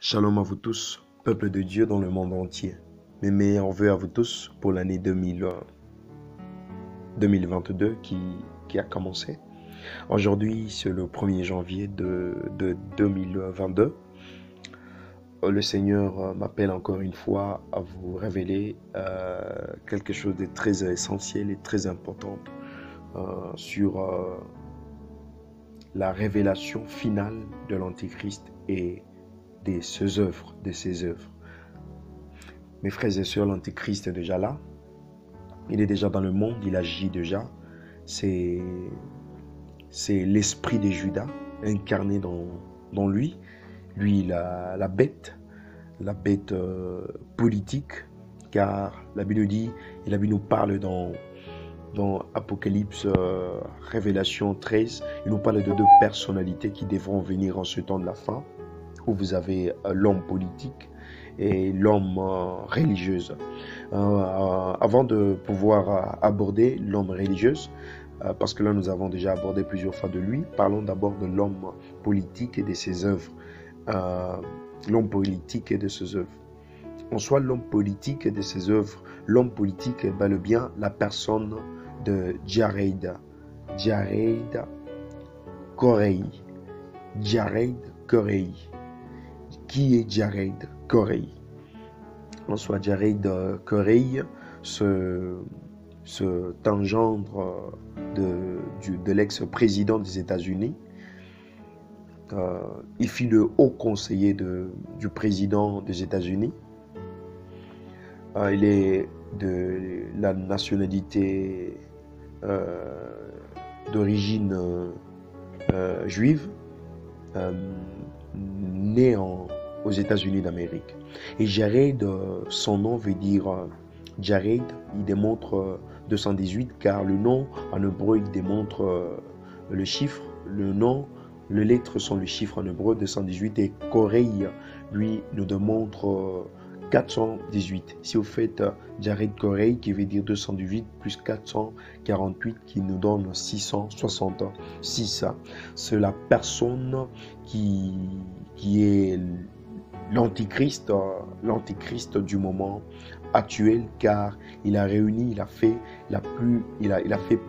Shalom à vous tous, peuple de Dieu dans le monde entier. Mes meilleurs vœux à vous tous pour l'année 2022 qui a commencé. Aujourd'hui, c'est le 1er janvier de 2022. Le Seigneur m'appelle encore une fois à vous révéler quelque chose de très essentiel et très important sur la révélation finale de l'Antéchrist et de ses œuvres, Mes frères et sœurs, l'Antéchrist est déjà là. Il est déjà dans le monde, il agit déjà. C'est l'esprit de Judas incarné dans lui. Lui, la bête politique, car la Bible dit, et la Bible nous parle dans Apocalypse, Révélation 13, il nous parle de deux personnalités qui devront venir en ce temps de la fin, où vous avez l'homme politique et l'homme religieuse. Avant de pouvoir aborder l'homme religieuse, parce que là nous avons déjà abordé plusieurs fois de lui, parlons d'abord de l'homme politique et de ses œuvres. L'homme politique et de ses œuvres. En soi, l'homme politique et de ses œuvres, l'homme politique est bel et bien la personne de Jared Korey. Jared Korey. Qui est Jared Korey? En soi, Jared Korey se engendre de l'ex-président des États-Unis. Il fut le haut conseiller du président des États-Unis. Il est de la nationalité d'origine juive, né aux États-Unis d'Amérique. Et Jared, son nom veut dire Jared, il démontre 218 car le nom en hébreu il démontre le chiffre, le nom, les lettres sont le chiffre en hébreu 218 et Korey lui nous démontre 418. Si vous faites Jared Korey qui veut dire 218 plus 448 qui nous donne 666. C'est la personne qui est l'antichrist du moment actuel car il a réuni, il a fait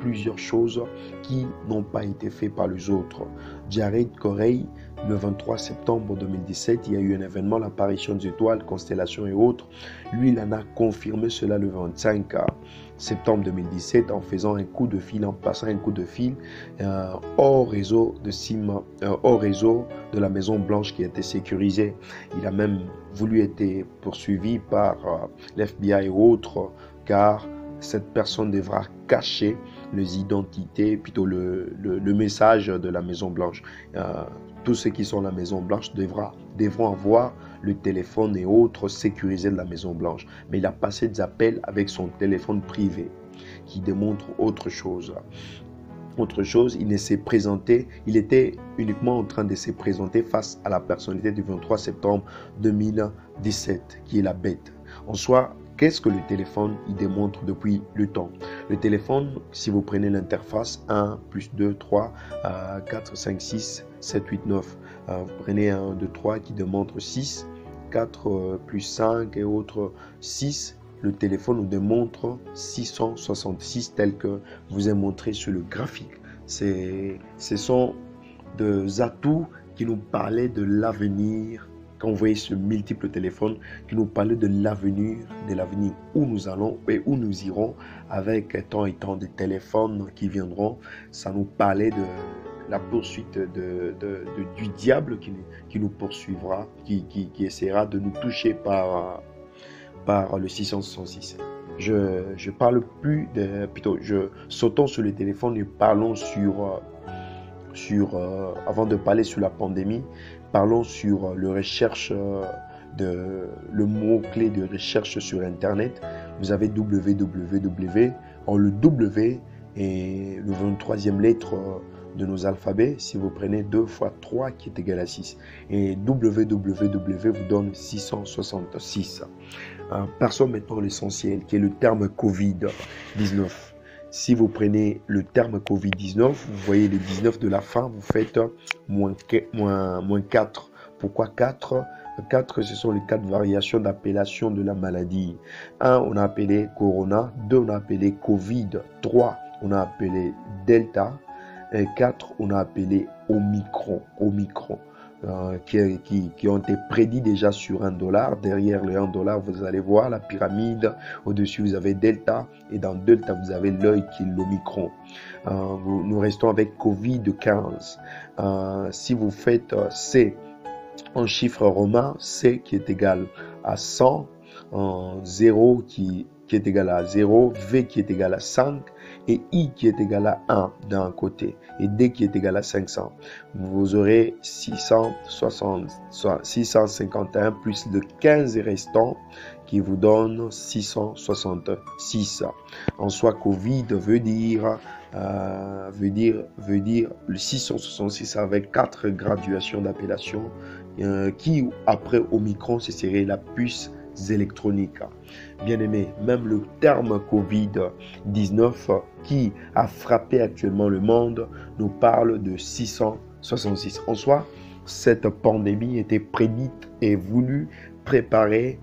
plusieurs choses qui n'ont pas été faites par les autres. Jared Korey, le 23 septembre 2017, il y a eu un événement, l'apparition des étoiles, constellations et autres. Lui, il en a confirmé cela le 25 septembre 2017 en faisant un coup de fil, en passant un coup de fil hors réseau de la Maison Blanche qui a été sécurisée. Il a même voulu être poursuivi par l'FBI et autres car cette personne devra cacher les identités, plutôt le message de la Maison Blanche. Tous ceux qui sont à la Maison Blanche devront avoir le téléphone et autres sécurisés de la Maison Blanche. Mais il a passé des appels avec son téléphone privé qui démontre autre chose. Il ne s'est présenté, il était uniquement en train de se présenter face à la personnalité du 23 septembre 2017, qui est la bête. En soi, qu'est-ce que le téléphone il démontre depuis le temps? Le téléphone, si vous prenez l'interface 1, plus 2, 3, 4, 5, 6, 7, 8, 9, vous prenez 1, 2, 3 qui démontre 6, 4 plus 5 et autres 6, le téléphone nous démontre 666 tel que vous est montré sur le graphique. Ce sont des atouts qui nous parlaient de l'avenir. Quand vous voyez ce multiple téléphone qui nous parlait de l'avenir où nous allons et où nous irons avec tant et tant de téléphones qui viendront, ça nous parlait de la poursuite du diable qui nous poursuivra, qui essaiera de nous toucher par le 666. Je parle plus plutôt, sautons sur le téléphone et parlons avant de parler sur la pandémie, parlons sur le mot-clé de recherche sur Internet. Vous avez www, en le W et le 23e lettre de nos alphabets, si vous prenez 2 fois 3 qui est égal à 6. Et www vous donne 666. Passons maintenant à l'essentiel, qui est le terme Covid-19. Si vous prenez le terme Covid-19, vous voyez le 19 de la fin, vous faites moins 4. Pourquoi 4? 4, ce sont les 4 variations d'appellation de la maladie. 1, on a appelé Corona. 2, on a appelé Covid. 3, on a appelé Delta. Et 4, on a appelé Omicron. Qui ont été prédits déjà sur $1. Derrière le $1, vous allez voir la pyramide. Au-dessus, vous avez Delta. Et dans Delta, vous avez l'œil qui est l'Omicron. Nous restons avec Covid-15. Si vous faites C en chiffre romain, C qui est égal à 100, 0 qui est égal à 0, V qui est égal à 5 et I qui est égal à 1 d'un côté et D qui est égal à 500. Vous aurez 651 plus le 15 restant qui vous donne 666. En soi, Covid veut dire le 666 avec 4 graduations d'appellation qui après Omicron ce serait la puce électronique. Bien aimé, même le terme Covid-19 qui a frappé actuellement le monde nous parle de 666. En soi, cette pandémie était prédite et voulue, préparée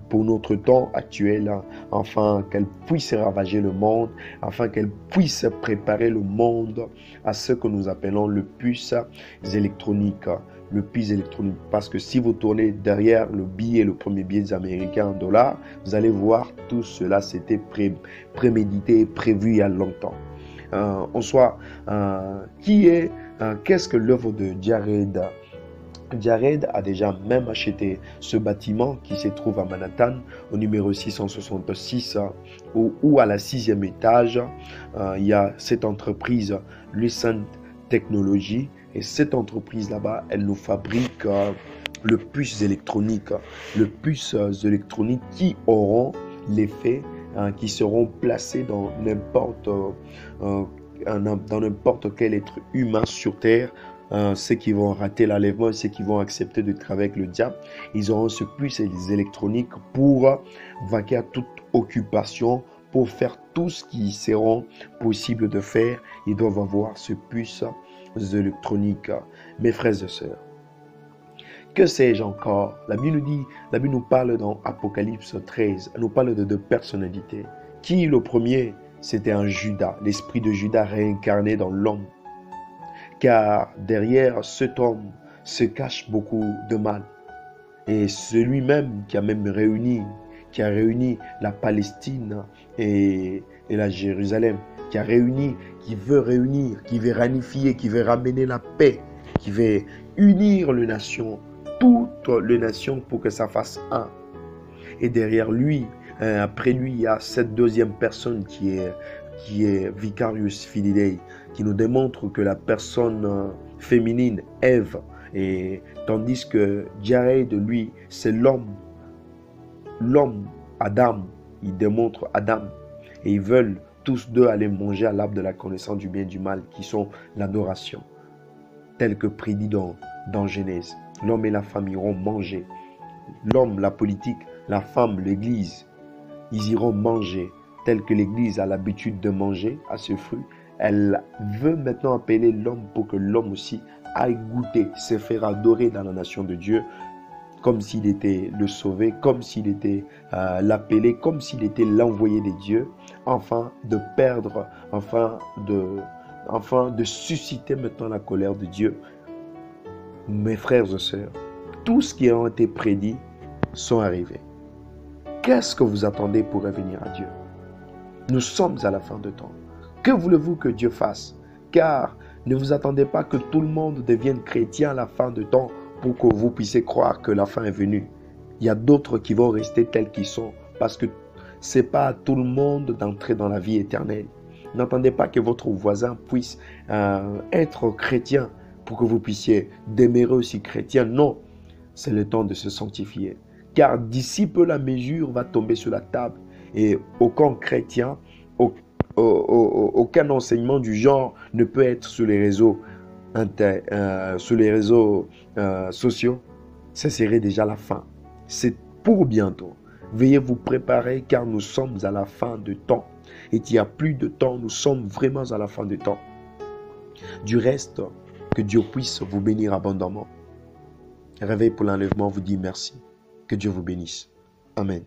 pour notre temps actuel, afin qu'elle puisse ravager le monde, afin qu'elle puisse préparer le monde à ce que nous appelons le puce électronique. Le puce électronique, parce que si vous tournez derrière le premier billet des Américains en dollars, vous allez voir tout cela, c'était prémédité et prévu il y a longtemps. En soi, qu'est-ce que l'œuvre de Jared? Jared a déjà même acheté ce bâtiment qui se trouve à Manhattan, au numéro 666, où à la 6e étage, il y a cette entreprise, Lucent Technologies. Et cette entreprise là-bas, elle nous fabrique le puce électronique. Le puce électronique qui auront l'effet, qui seront placés dans n'importe quel être humain sur Terre. Ceux qui vont rater l'enlèvement, ceux qui vont accepter de travailler avec le diable, ils auront ce puce électronique pour vaquer à toute occupation, pour faire tout ce qui sera possible de faire. Ils doivent avoir ce puce électronique. Mes frères et sœurs, que sais-je encore? La Bible nous parle dans Apocalypse 13, elle nous parle de 2 personnalités. Qui le premier? C'était un Judas, l'esprit de Judas réincarné dans l'homme. Car derrière cet homme se cache beaucoup de mal. Et celui-même qui a réuni la Palestine et la Jérusalem, qui veut réunir, qui veut ranifier, qui veut ramener la paix, qui veut unir les nations, toutes les nations pour que ça fasse un. Et derrière lui, après lui, il y a cette deuxième personne qui est Vicarius Filidei, qui nous démontre que la personne féminine, Ève, et tandis que Jared, lui, c'est l'homme, Adam, il démontre Adam, et ils veulent tous deux aller manger à l'arbre de la connaissance du bien et du mal, qui sont l'adoration, tel que prédit dans Genèse. L'homme et la femme iront manger. L'homme, la politique, la femme, l'église, ils iront manger, tel que l'église a l'habitude de manger à ce fruit. Elle veut maintenant appeler l'homme pour que l'homme aussi aille goûter, se faire adorer dans la nation de Dieu, comme s'il était le sauvé, comme s'il était l'appelé, comme s'il était l'envoyé de Dieu, afin de perdre, afin de susciter maintenant la colère de Dieu. Mes frères et sœurs, tout ce qui a été prédit sont arrivés. Qu'est-ce que vous attendez pour revenir à Dieu? Nous sommes à la fin de temps. Que voulez-vous que Dieu fasse? Car ne vous attendez pas que tout le monde devienne chrétien à la fin de temps pour que vous puissiez croire que la fin est venue. Il y a d'autres qui vont rester tels qu'ils sont parce que ce n'est pas à tout le monde d'entrer dans la vie éternelle. N'attendez pas que votre voisin puisse être chrétien pour que vous puissiez demeurer aussi chrétien. Non, c'est le temps de se sanctifier. Car d'ici peu la mesure va tomber sur la table et aucun chrétien, aucun enseignement du genre ne peut être sur les réseaux, sociaux. Ce serait déjà la fin. C'est pour bientôt. Veuillez vous préparer car nous sommes à la fin de temps. Et il n'y a plus de temps, nous sommes vraiment à la fin de temps. Du reste, que Dieu puisse vous bénir abondamment. Réveil pour l'enlèvement vous dit merci. Que Dieu vous bénisse. Amen.